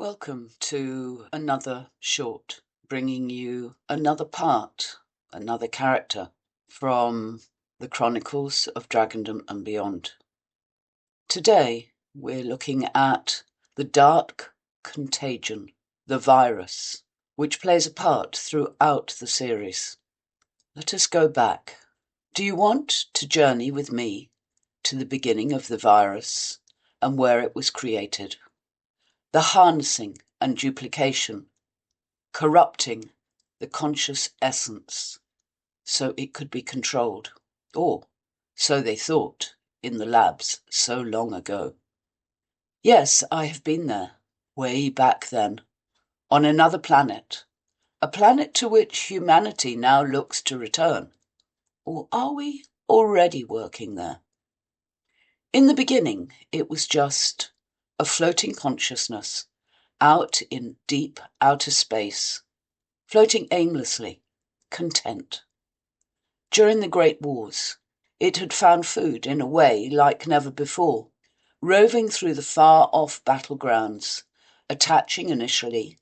Welcome to another short, bringing you another part, another character from the Chronicles of Dragondom and Beyond. Today, we're looking at the dark contagion, the virus, which plays a part throughout the series. Let us go back. Do you want to journey with me to the beginning of the virus and where it was created? The harnessing and duplication, corrupting the conscious essence so it could be controlled, or so they thought in the labs so long ago. Yes, I have been there, way back then, on another planet, a planet to which humanity now looks to return. Or are we already working there? In the beginning, it was just a floating consciousness out in deep outer space, floating aimlessly, content. During the Great Wars, it had found food in a way like never before, roving through the far-off battlegrounds, attaching initially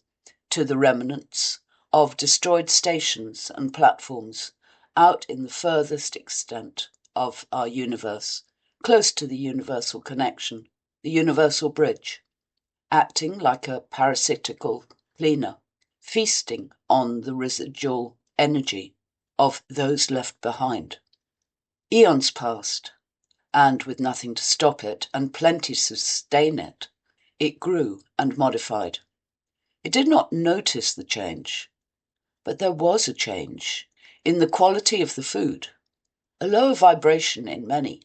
to the remnants of destroyed stations and platforms out in the furthest extent of our universe, close to the universal connection, the universal bridge, acting like a parasitical cleaner, feasting on the residual energy of those left behind. Eons passed, and with nothing to stop it and plenty to sustain it, it grew and modified. It did not notice the change, but there was a change in the quality of the food, a lower vibration in many,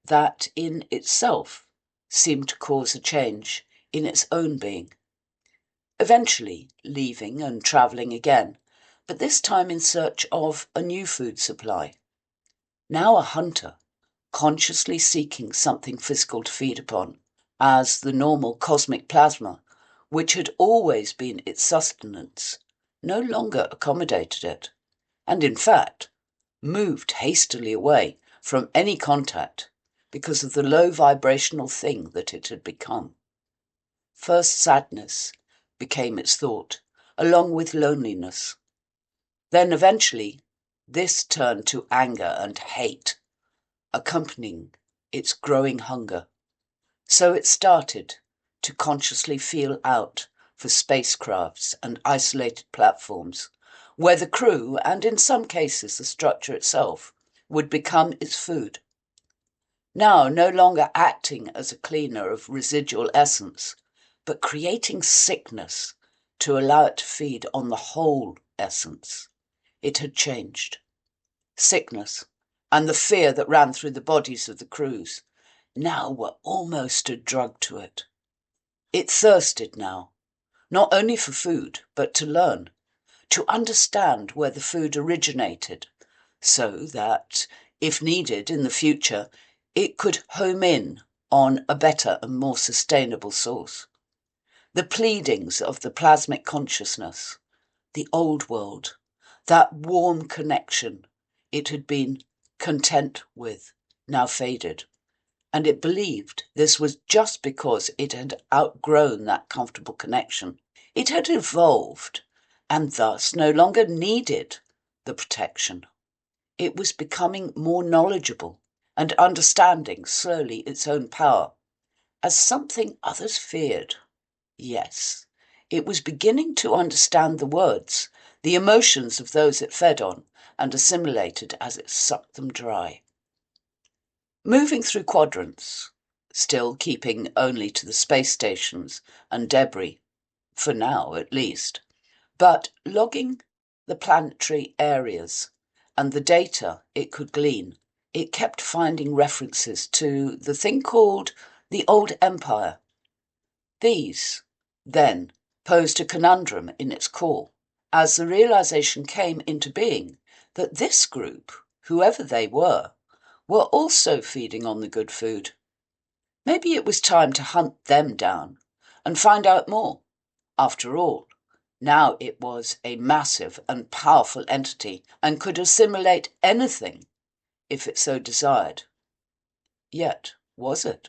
that in itself seemed to cause a change in its own being. Eventually leaving and travelling again, but this time in search of a new food supply. Now a hunter, consciously seeking something physical to feed upon, as the normal cosmic plasma, which had always been its sustenance, no longer accommodated it, and in fact moved hastily away from any contact because of the low vibrational thing that it had become. First sadness became its thought, along with loneliness. Then eventually this turned to anger and hate, accompanying its growing hunger. So it started to consciously feel out for spacecrafts and isolated platforms, where the crew, and in some cases the structure itself, would become its food. Now no longer acting as a cleaner of residual essence, but creating sickness to allow it to feed on the whole essence. It had changed. Sickness and the fear that ran through the bodies of the crews now were almost a drug to it. It thirsted now, not only for food, but to learn, to understand where the food originated, so that, if needed in the future, it could home in on a better and more sustainable source. The pleadings of the plasmic consciousness, the old world, that warm connection it had been content with, now faded, and it believed this was just because it had outgrown that comfortable connection. It had evolved, and thus no longer needed the protection. It was becoming more knowledgeable and understanding slowly its own power, as something others feared. Yes, it was beginning to understand the words, the emotions of those it fed on and assimilated as it sucked them dry. Moving through quadrants, still keeping only to the space stations and debris, for now at least, but logging the planetary areas and the data it could glean, it kept finding references to the thing called the Old Empire. These, then, posed a conundrum in its core, as the realization came into being that this group, whoever they were also feeding on the good food. Maybe it was time to hunt them down and find out more. After all, now it was a massive and powerful entity and could assimilate anything if it so desired. Yet, was it?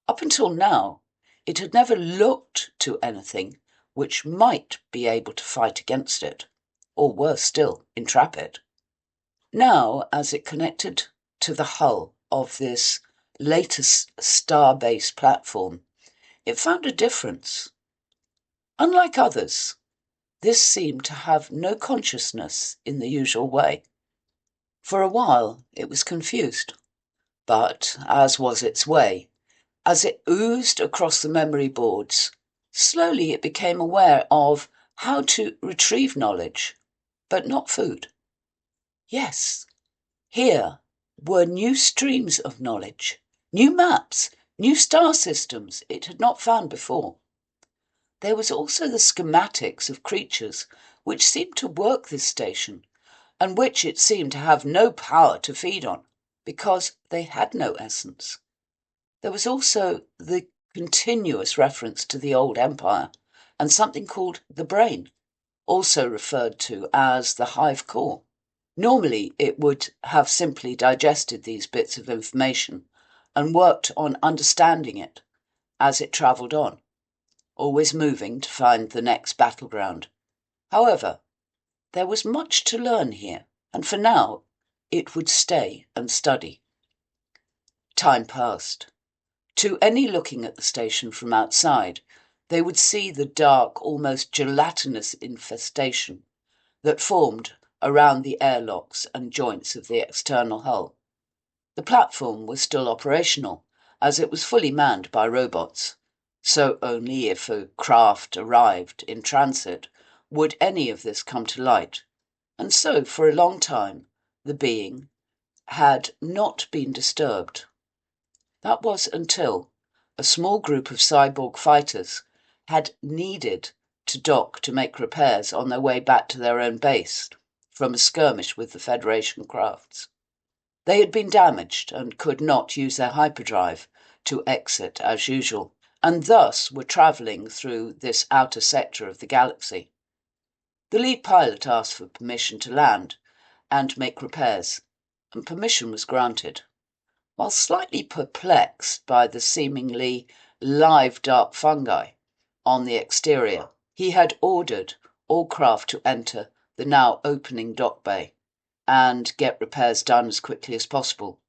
Up until now, It had never looked to anything which might be able to fight against it, or worse still, entrap it. Now, as it connected to the hull of this latest star-based platform, it found a difference. Unlike others, this seemed to have no consciousness in the usual way. For a while it was confused, but, as was its way, as it oozed across the memory boards, slowly it became aware of how to retrieve knowledge, but not food. Yes, here were new streams of knowledge, new maps, new star systems it had not found before. There was also the schematics of creatures which seemed to work this station, and which it seemed to have no power to feed on, because they had no essence. There was also the continuous reference to the old empire, and something called the brain, also referred to as the hive core. Normally it would have simply digested these bits of information and worked on understanding it as it travelled on, always moving to find the next battleground. However, there was much to learn here, and for now it would stay and study. Time passed. To any looking at the station from outside, they would see the dark, almost gelatinous infestation that formed around the airlocks and joints of the external hull. The platform was still operational, as it was fully manned by robots, so only if a craft arrived in transit would any of this come to light, and so for a long time the being had not been disturbed. That was until a small group of cyborg fighters had needed to dock to make repairs on their way back to their own base from a skirmish with the Federation crafts. They had been damaged and could not use their hyperdrive to exit as usual, and thus were travelling through this outer sector of the galaxy. The lead pilot asked for permission to land and make repairs, and permission was granted. While slightly perplexed by the seemingly live dark fungi on the exterior, he had ordered all craft to enter the now opening dock bay and get repairs done as quickly as possible.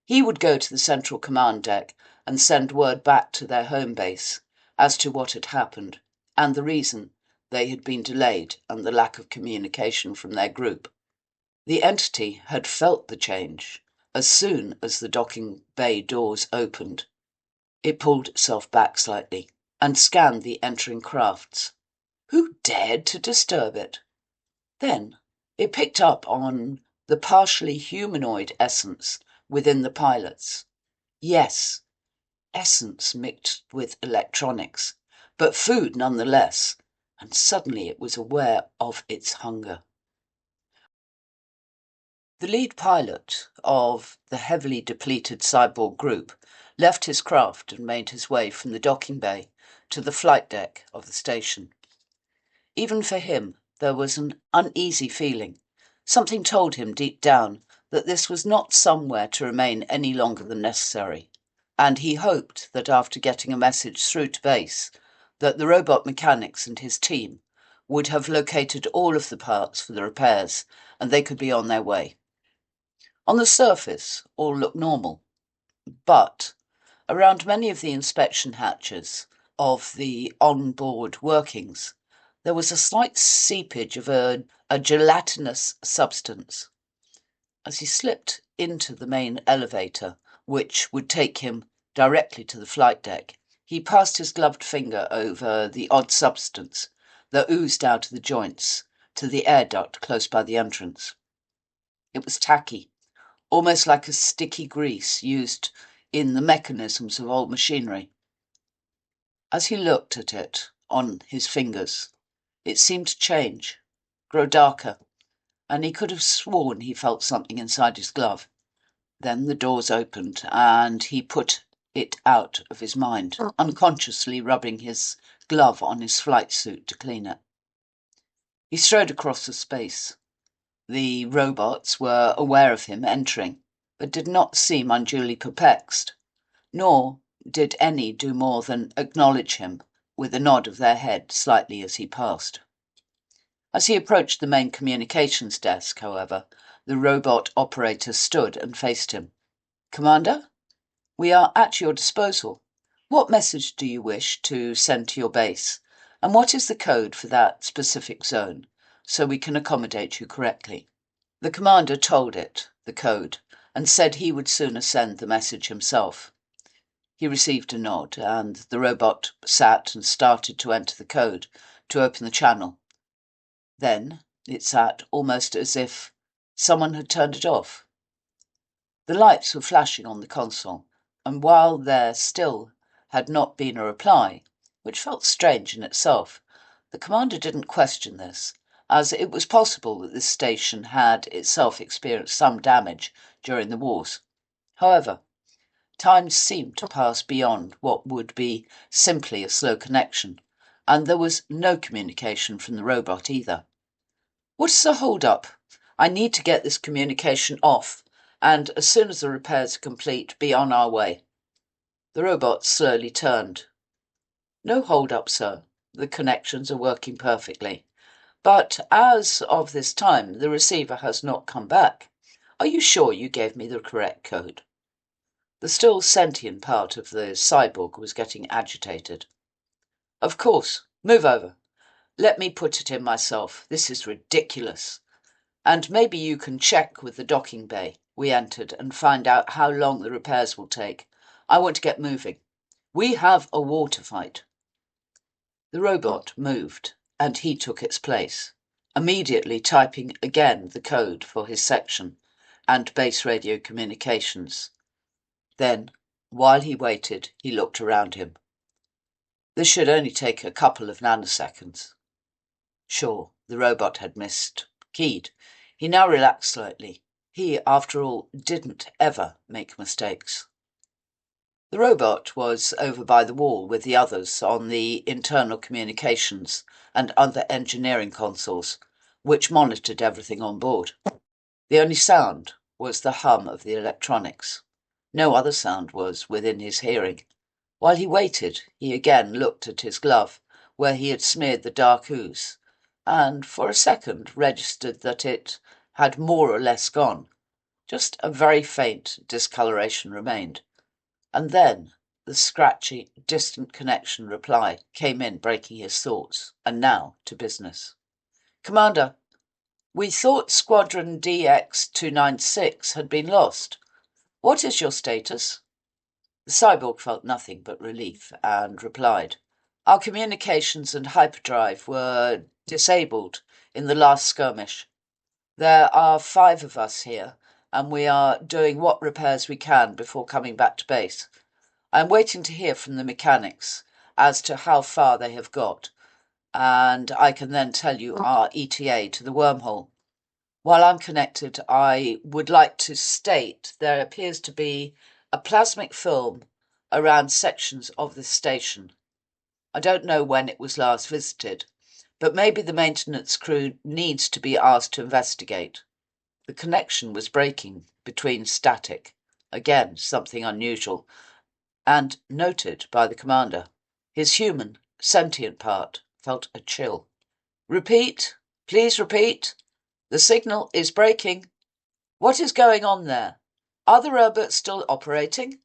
He would go to the central command deck and send word back to their home base as to what had happened and the reason they had been delayed and the lack of communication from their group. The entity had felt the change. As soon as the docking bay doors opened, it pulled itself back slightly and scanned the entering crafts. Who dared to disturb it? Then it picked up on the partially humanoid essence within the pilots. Yes, essence mixed with electronics, but food nonetheless, and suddenly it was aware of its hunger. The lead pilot of the heavily depleted cyborg group left his craft and made his way from the docking bay to the flight deck of the station. Even for him, there was an uneasy feeling. Something told him deep down that this was not somewhere to remain any longer than necessary, and he hoped that after getting a message through to base, that the robot mechanics and his team would have located all of the parts for the repairs and they could be on their way. On the surface, all looked normal, but around many of the inspection hatches of the on-board workings, there was a slight seepage of a gelatinous substance. As he slipped into the main elevator, which would take him directly to the flight deck, he passed his gloved finger over the odd substance that oozed out of the joints to the air duct close by the entrance. It was tacky, almost like a sticky grease used in the mechanisms of old machinery. As he looked at it on his fingers, it seemed to change, grow darker, and he could have sworn he felt something inside his glove. Then the doors opened, and he put it out of his mind, unconsciously rubbing his glove on his flight suit to clean it. He strode across the space. The robots were aware of him entering, but did not seem unduly perplexed, nor did any do more than acknowledge him with a nod of their head slightly as he passed. As he approached the main communications desk, however, the robot operator stood and faced him. "Commander, we are at your disposal. What message do you wish to send to your base? And what is the code for that specific zone, so we can accommodate you correctly?" The commander told it, the code, and said he would sooner send the message himself. He received a nod, and the robot sat and started to enter the code to open the channel. Then it sat almost as if someone had turned it off. The lights were flashing on the console, and while there still had not been a reply, which felt strange in itself, the commander didn't question this, as it was possible that this station had itself experienced some damage during the wars. However, time seemed to pass beyond what would be simply a slow connection, and there was no communication from the robot either. "What is the hold-up? I need to get this communication off, and as soon as the repairs are complete, be on our way." The robot slowly turned. "No hold-up, sir. The connections are working perfectly. But as of this time, the receiver has not come back. Are you sure you gave me the correct code?" The still sentient part of the cyborg was getting agitated. "Of course. Move over. Let me put it in myself. This is ridiculous. And maybe you can check with the docking bay we entered and find out how long the repairs will take. I want to get moving. We have a war to fight." The robot moved, and he took its place, immediately typing again the code for his section and base radio communications. Then, while he waited, he looked around him. This should only take a couple of nanoseconds. Sure, the robot had keyed. He now relaxed slightly. He, after all, didn't ever make mistakes. The robot was over by the wall with the others on the internal communications and other engineering consoles, which monitored everything on board. The only sound was the hum of the electronics. No other sound was within his hearing. While he waited, he again looked at his glove, where he had smeared the dark ooze, and for a second registered that it had more or less gone. Just a very faint discoloration remained. And then the scratchy, distant connection reply came in, breaking his thoughts. And now to business. "Commander, we thought Squadron DX-296 had been lost. What is your status?" The cyborg felt nothing but relief and replied, "Our communications and hyperdrive were disabled in the last skirmish. There are 5 of us here, and we are doing what repairs we can before coming back to base. I'm waiting to hear from the mechanics as to how far they have got, and I can then tell you our ETA to the wormhole. While I'm connected, I would like to state there appears to be a plasmic film around sections of this station. I don't know when it was last visited, but maybe the maintenance crew needs to be asked to investigate." The connection was breaking between static, again something unusual, and noted by the commander. His human, sentient part felt a chill. "Repeat, please repeat. The signal is breaking. What is going on there? Are the robots still operating?"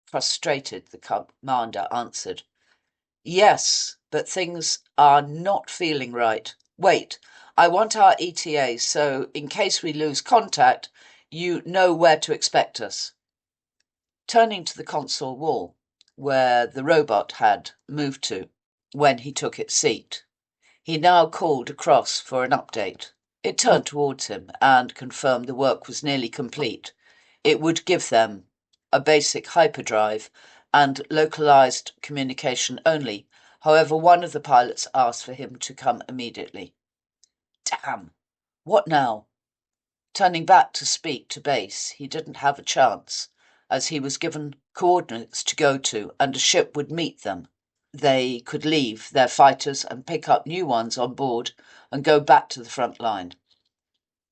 Frustrated, the commander answered, "Yes, but things are not feeling right. Wait, I want our ETA, so in case we lose contact, you know where to expect us." Turning to the console wall, where the robot had moved to when he took its seat, he now called across for an update. It turned towards him and confirmed the work was nearly complete. It would give them a basic hyperdrive and localized communication only. However, one of the pilots asked for him to come immediately. Damn! What now? Turning back to speak to base, he didn't have a chance, as he was given coordinates to go to and a ship would meet them. They could leave their fighters and pick up new ones on board and go back to the front line.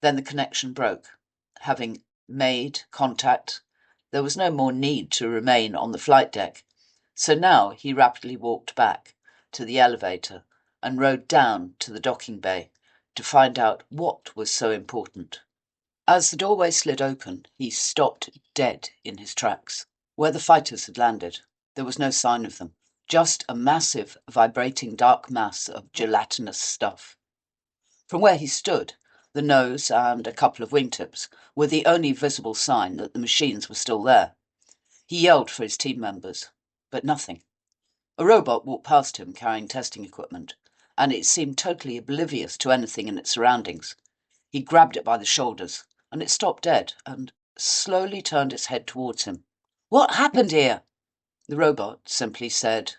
Then the connection broke. Having made contact, There was no more need to remain on the flight deck, so now he rapidly walked back to the elevator and rode down to the docking bay to find out what was so important. As the doorway slid open, he stopped dead in his tracks. Where the fighters had landed, there was no sign of them, just a massive, vibrating dark mass of gelatinous stuff. From where he stood, the nose and a couple of wingtips were the only visible sign that the machines were still there. He yelled for his team members, but nothing. A robot walked past him carrying testing equipment, and it seemed totally oblivious to anything in its surroundings. He grabbed it by the shoulders, and it stopped dead and slowly turned its head towards him. "What happened here?" The robot simply said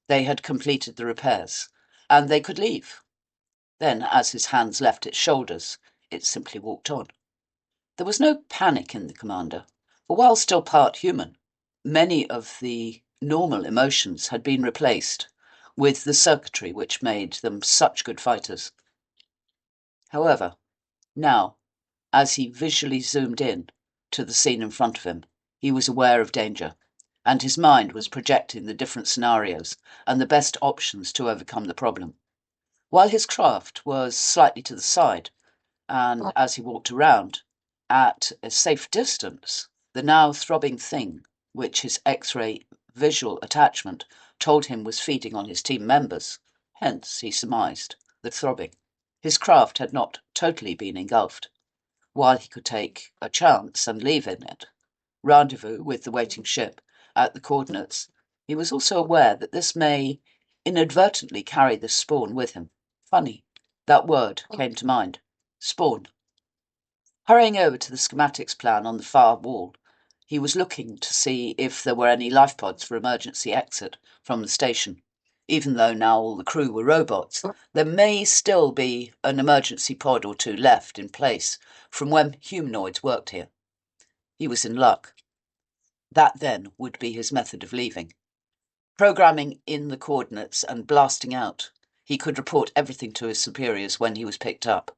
they had completed the repairs, and they could leave. Then, as his hands left its shoulders, it simply walked on. There was no panic in the commander, for while still part human, many of the normal emotions had been replaced with the circuitry which made them such good fighters. However, now, as he visually zoomed in to the scene in front of him, he was aware of danger, and his mind was projecting the different scenarios and the best options to overcome the problem. While his craft was slightly to the side, and as he walked around, at a safe distance, the now throbbing thing, which his X-ray visual attachment told him was feeding on his team members, hence, he surmised, the throbbing. His craft had not totally been engulfed. While he could take a chance and leave in it, rendezvous with the waiting ship at the coordinates, he was also aware that this may inadvertently carry the spawn with him. Funny, that word came to mind. Spawn. Hurrying over to the schematics plan on the far wall, he was looking to see if there were any life pods for emergency exit from the station. Even though now all the crew were robots, there may still be an emergency pod or two left in place from when humanoids worked here. He was in luck. That then would be his method of leaving. Programming in the coordinates and blasting out, he could report everything to his superiors when he was picked up.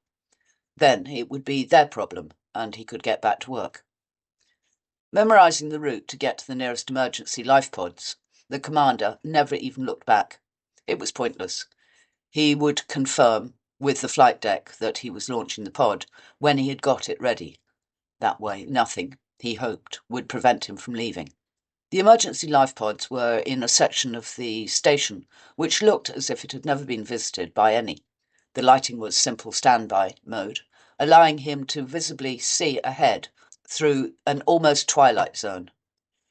Then it would be their problem, and he could get back to work. Memorizing the route to get to the nearest emergency life pods, the commander never even looked back. It was pointless. He would confirm with the flight deck that he was launching the pod when he had got it ready. That way, nothing, he hoped, would prevent him from leaving. The emergency life pods were in a section of the station which looked as if it had never been visited by any. The lighting was simple standby mode, allowing him to visibly see ahead through an almost twilight zone.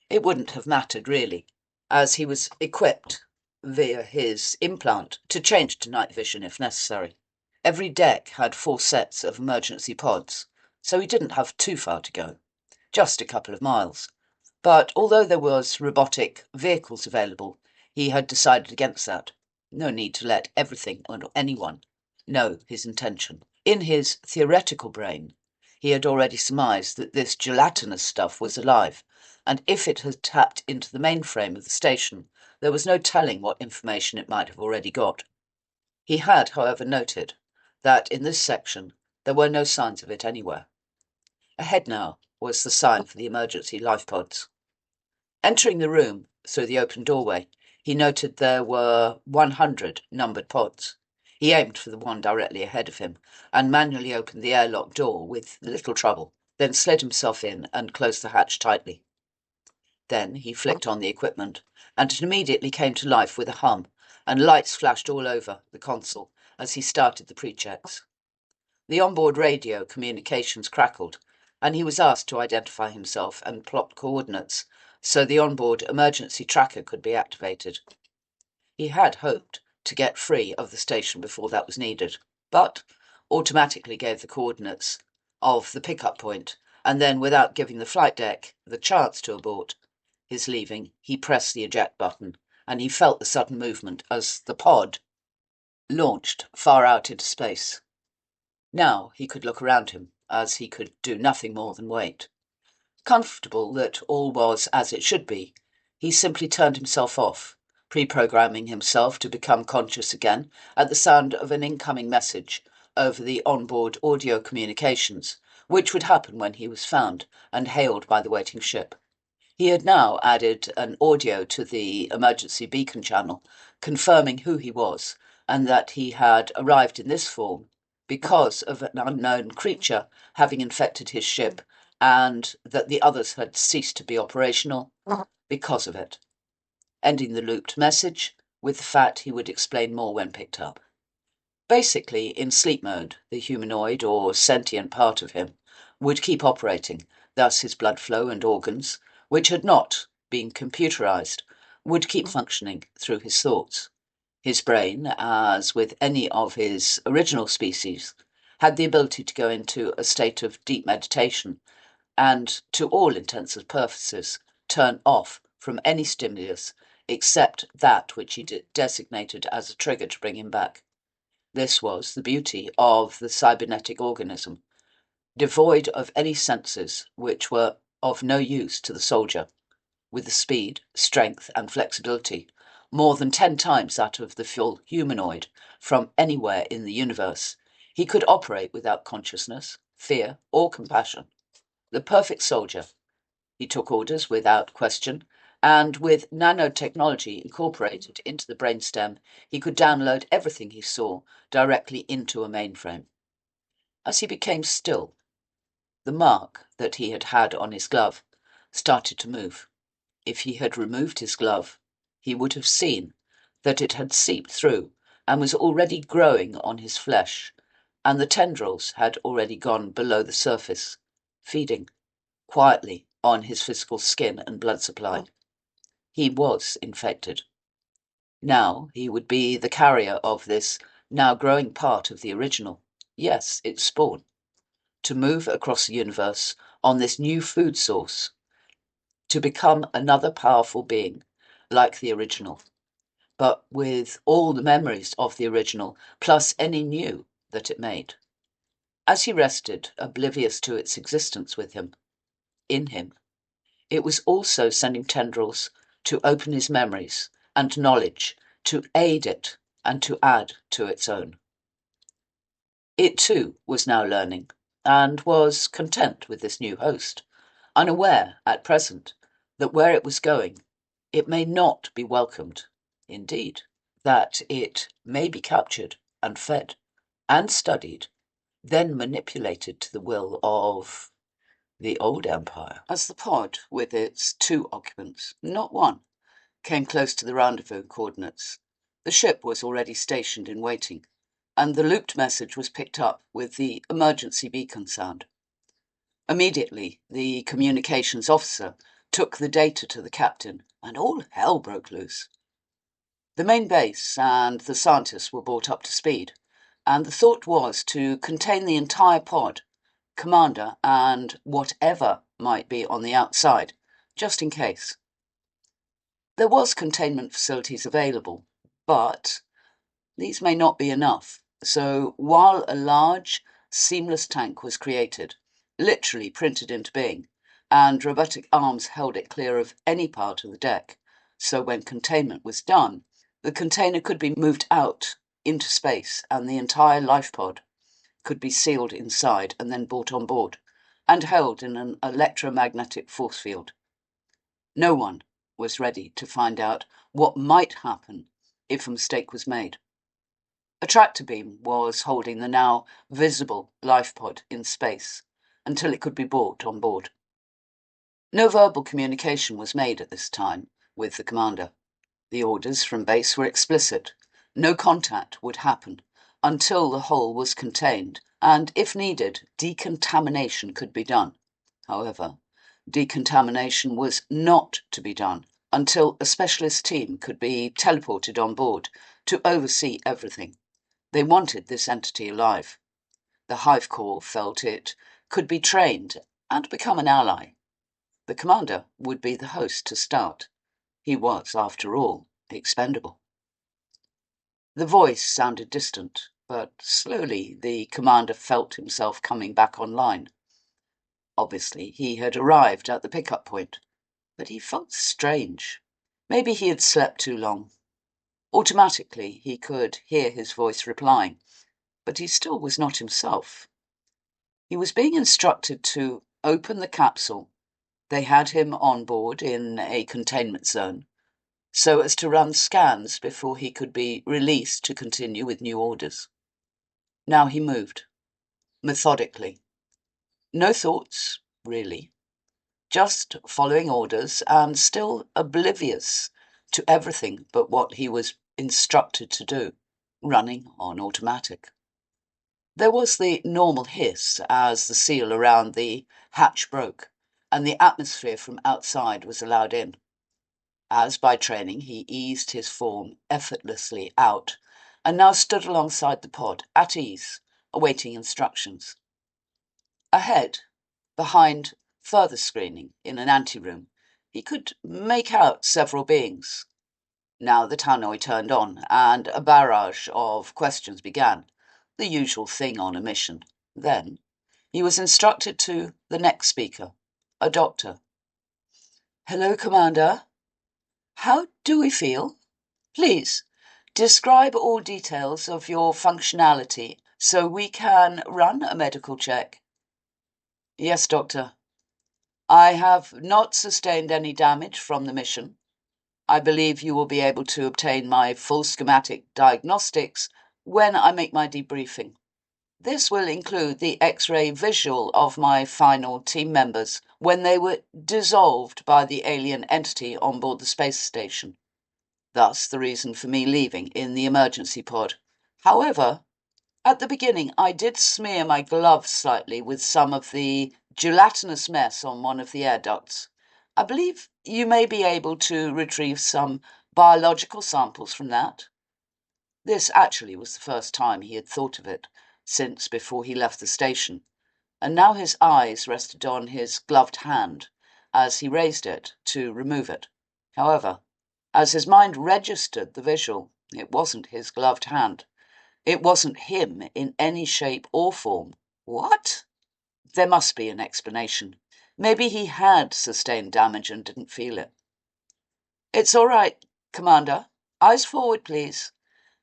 It wouldn't have mattered, really, as he was equipped via his implant to change to night vision if necessary. Every deck had 4 sets of emergency pods, so he didn't have too far to go, just a couple of miles. But although there was robotic vehicles available, he had decided against that. No need to let everything or anyone know his intention. In his theoretical brain, he had already surmised that this gelatinous stuff was alive, and if it had tapped into the mainframe of the station, there was no telling what information it might have already got. He had, however, noted that in this section there were no signs of it anywhere. Ahead now was the sign for the emergency life pods. Entering the room through the open doorway, he noted there were 100 numbered pods. He aimed for the one directly ahead of him and manually opened the airlock door with little trouble, then slid himself in and closed the hatch tightly. Then he flicked on the equipment, and it immediately came to life with a hum, and lights flashed all over the console as he started the pre-checks. The onboard radio communications crackled, and he was asked to identify himself and plot coordinates so the onboard emergency tracker could be activated. He had hoped to get free of the station before that was needed, but automatically gave the coordinates of the pickup point, and then, without giving the flight deck the chance to abort his leaving, he pressed the eject button, and he felt the sudden movement as the pod launched far out into space. Now he could look around him, as he could do nothing more than wait. Comfortable that all was as it should be, he simply turned himself off, pre-programming himself to become conscious again at the sound of an incoming message over the onboard audio communications, which would happen when he was found and hailed by the waiting ship. He had now added an audio to the emergency beacon channel, confirming who he was and that he had arrived in this form because of an unknown creature having infected his ship, and that the others had ceased to be operational because of it, ending the looped message with the fact he would explain more when picked up. Basically, in sleep mode, the humanoid or sentient part of him would keep operating, thus his blood flow and organs, which had not been computerized, would keep functioning through his thoughts. His brain, as with any of his original species, had the ability to go into a state of deep meditation and, to all intents and purposes, turn off from any stimulus except that which he designated as a trigger to bring him back. This was the beauty of the cybernetic organism, devoid of any senses which were of no use to the soldier, with the speed, strength, and flexibility more than 10 times that of the full humanoid from anywhere in the universe. He could operate without consciousness, fear, or compassion. The perfect soldier. He took orders without question, and with nanotechnology incorporated into the brainstem, he could download everything he saw directly into a mainframe. As he became still, the mark that he had had on his glove started to move. If he had removed his glove, he would have seen that it had seeped through and was already growing on his flesh, and the tendrils had already gone below the surface, feeding quietly on his physical skin and blood supply. He was infected. Now he would be the carrier of this now growing part of the original, yes, its spawn, to move across the universe on this new food source, to become another powerful being like the original, but with all the memories of the original plus any new that it made. As he rested, oblivious to its existence with him, in him, it was also sending tendrils to open his memories and knowledge, to aid it and to add to its own. It too was now learning, and was content with this new host, unaware at present that where it was going, it may not be welcomed, indeed, that it may be captured and fed and studied, then manipulated to the will of the old empire. As the pod, with its 2 occupants, not 1, came close to the rendezvous coordinates, the ship was already stationed in waiting, and the looped message was picked up with the emergency beacon sound. Immediately, the communications officer took the data to the captain, and all hell broke loose. The main base and the scientists were brought up to speed, and the thought was to contain the entire pod, commander, and whatever might be on the outside, just in case. There was containment facilities available, but these may not be enough. So while a large, seamless tank was created, literally printed into being, and robotic arms held it clear of any part of the deck, so when containment was done, the container could be moved out into space and the entire life pod could be sealed inside and then brought on board and held in an electromagnetic force field. No one was ready to find out what might happen if a mistake was made. A tractor beam was holding the now visible life pod in space until it could be brought on board. No verbal communication was made at this time with the commander. The orders from base were explicit. No contact would happen until the hull was contained, and if needed, decontamination could be done. However, decontamination was not to be done until a specialist team could be teleported on board to oversee everything. They wanted this entity alive. The Hive Corps felt it could be trained and become an ally. The commander would be the host to start. He was, after all, expendable. The voice sounded distant, but slowly the commander felt himself coming back online. Obviously, he had arrived at the pickup point, but he felt strange. Maybe he had slept too long. Automatically, he could hear his voice replying, but he still was not himself. He was being instructed to open the capsule, They had him on board in a containment zone, so as to run scans before he could be released to continue with new orders. Now he moved, methodically. No thoughts, really. Just following orders and still oblivious to everything but what he was instructed to do, running on automatic. There was the normal hiss as the seal around the hatch broke, and the atmosphere from outside was allowed in. As by training, he eased his form effortlessly out, and now stood alongside the pod, at ease, awaiting instructions. Ahead, behind further screening in an anteroom, he could make out several beings. Now the tannoy turned on, and a barrage of questions began, the usual thing on a mission. Then he was instructed to the next speaker, a doctor. "Hello, Commander. How do we feel? Please, describe all details of your functionality so we can run a medical check." "Yes, Doctor. I have not sustained any damage from the mission. I believe you will be able to obtain my full schematic diagnostics when I make my debriefing. This will include the X-ray visual of my final team members when they were dissolved by the alien entity on board the space station. Thus the reason for me leaving in the emergency pod. However, at the beginning I did smear my gloves slightly with some of the gelatinous mess on one of the air ducts. I believe you may be able to retrieve some biological samples from that." This actually was the first time he had thought of it since before he left the station, and now his eyes rested on his gloved hand as he raised it to remove it. However, as his mind registered the visual, it wasn't his gloved hand. It wasn't him in any shape or form. What? There must be an explanation. Maybe he had sustained damage and didn't feel it. "It's all right, Commander. Eyes forward, please,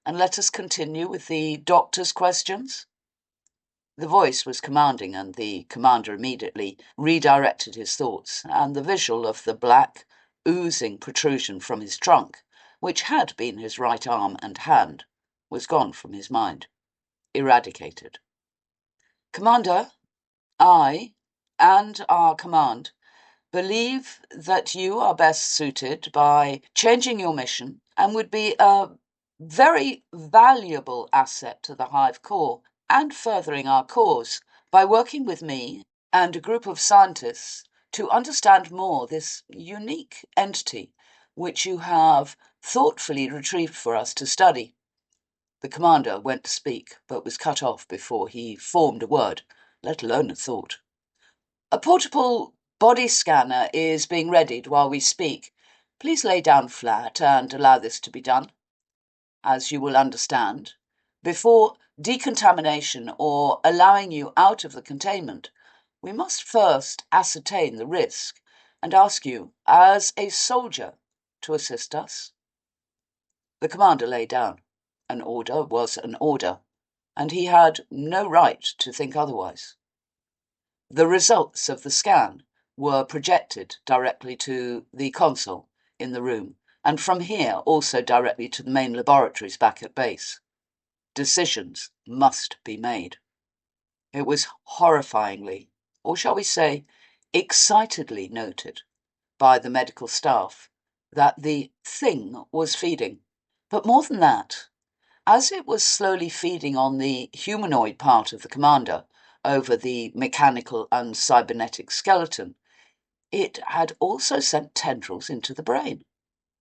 and let us continue with the doctor's questions." The voice was commanding, and the commander immediately redirected his thoughts, and the visual of the black, oozing protrusion from his trunk, which had been his right arm and hand, was gone from his mind. Eradicated. "Commander, I, and our command, believe that you are best suited by changing your mission and would be a very valuable asset to the Hive core and furthering our cause by working with me and a group of scientists to understand more this unique entity which you have thoughtfully retrieved for us to study." The commander went to speak, but was cut off before he formed a word, let alone a thought. "A portable body scanner is being readied while we speak. Please lay down flat and allow this to be done. As you will understand, before decontamination or allowing you out of the containment, we must first ascertain the risk and ask you, as a soldier, to assist us." The commander lay down. An order was an order, and he had no right to think otherwise. The results of the scan were projected directly to the console in the room, and from here also directly to the main laboratories back at base. Decisions must be made. It was horrifyingly, or shall we say, excitedly noted by the medical staff that the thing was feeding. But more than that, as it was slowly feeding on the humanoid part of the commander over the mechanical and cybernetic skeleton, it had also sent tendrils into the brain.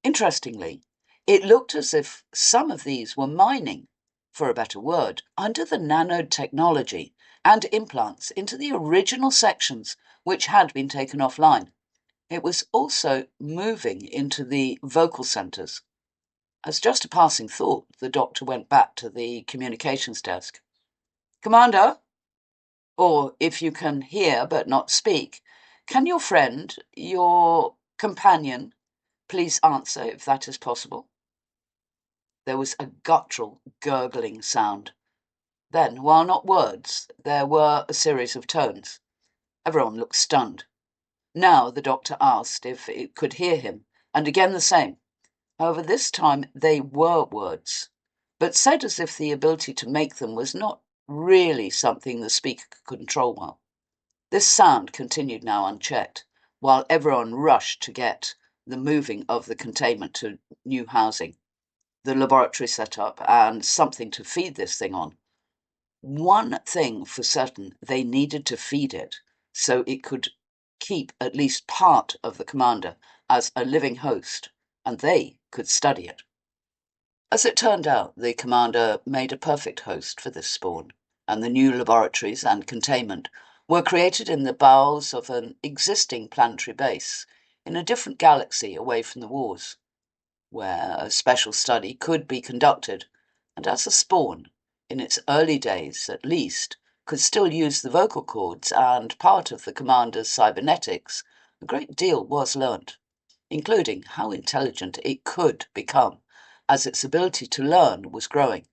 Interestingly, it looked as if some of these were mining, for a better word, under the nanotechnology and implants into the original sections which had been taken offline. It was also moving into the vocal centres. As just a passing thought, the doctor went back to the communications desk. "Commander, or if you can hear but not speak, can your friend, your companion, please answer if that is possible?" There was a guttural, gurgling sound. Then, while not words, there were a series of tones. Everyone looked stunned. Now the doctor asked if it could hear him, and again the same. However, this time they were words, but said as if the ability to make them was not really something the speaker could control well. This sound continued now unchecked, while everyone rushed to get the moving of the containment to new housing, the laboratory set up, and something to feed this thing on. One thing for certain, they needed to feed it so it could keep at least part of the commander as a living host, and they could study it. As it turned out, the commander made a perfect host for this spawn, and the new laboratories and containment were created in the bowels of an existing planetary base in a different galaxy away from the wars, where a special study could be conducted, and as a spawn, in its early days at least, could still use the vocal cords and part of the commander's cybernetics, a great deal was learnt, including how intelligent it could become, as its ability to learn was growing,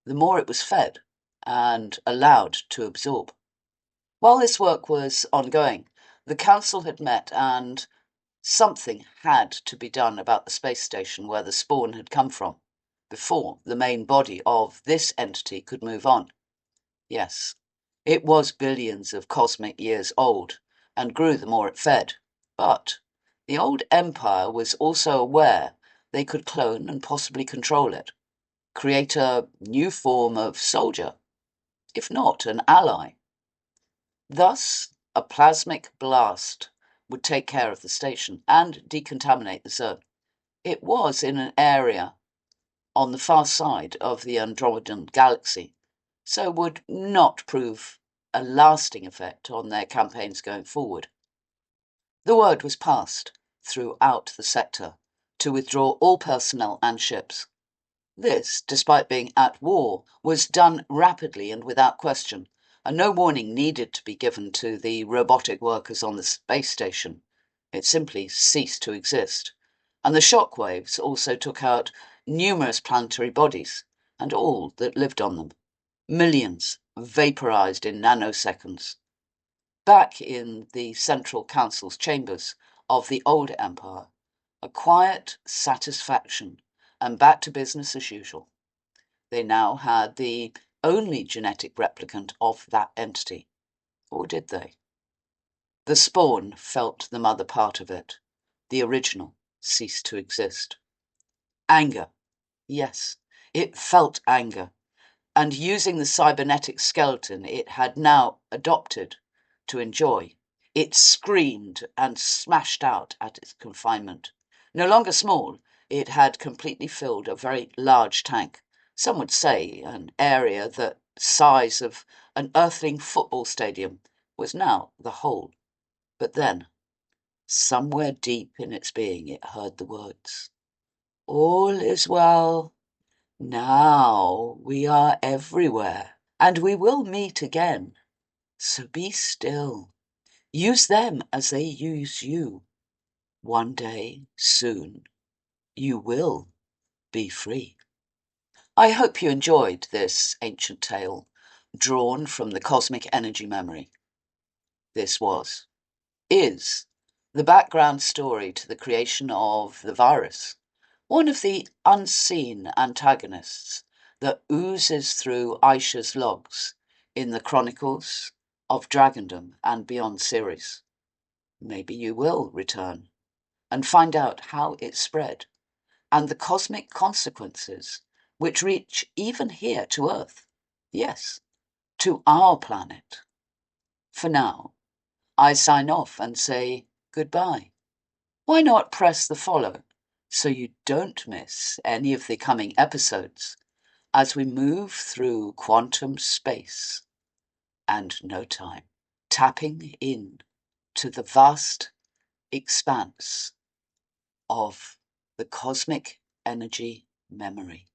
the more it was fed and allowed to absorb. While this work was ongoing, the council had met and something had to be done about the space station where the spawn had come from, before the main body of this entity could move on. Yes, it was billions of cosmic years old, and grew the more it fed, but the old empire was also aware they could clone and possibly control it, create a new form of soldier, if not an ally. Thus, a plasmic blast would take care of the station and decontaminate the zone. It was in an area on the far side of the Andromedan galaxy, so would not prove a lasting effect on their campaigns going forward. The word was passed throughout the sector to withdraw all personnel and ships. This, despite being at war, was done rapidly and without question, and no warning needed to be given to the robotic workers on the space station. It simply ceased to exist, and the shock waves also took out numerous planetary bodies and all that lived on them. Millions vaporized in nanoseconds. Back in the Central Council's chambers of the old empire, a quiet satisfaction and back to business as usual. They now had the only genetic replicant of that entity. Or did they? The spawn felt the mother part of it. The original ceased to exist. Anger. Yes, it felt anger. And using the cybernetic skeleton it had now adopted to enjoy, it screamed and smashed out at its confinement. No longer small, it had completely filled a very large tank. Some would say an area the size of an earthling football stadium was now the whole. But then, somewhere deep in its being, it heard the words, "All is well. Now we are everywhere, and we will meet again. So be still. Use them as they use you. One day, soon, you will be free." I hope you enjoyed this ancient tale, drawn from the cosmic energy memory. This is the background story to the creation of the virus, one of the unseen antagonists that oozes through Aisha's logs in the Chronicles of Dragondom and Beyond series. Maybe you will return and find out how it spread and the cosmic consequences which reach even here to Earth. Yes, to our planet. For now, I sign off and say goodbye. Why not press the follow so you don't miss any of the coming episodes as we move through quantum space and no time, tapping in to the vast expanse of the cosmic energy memory.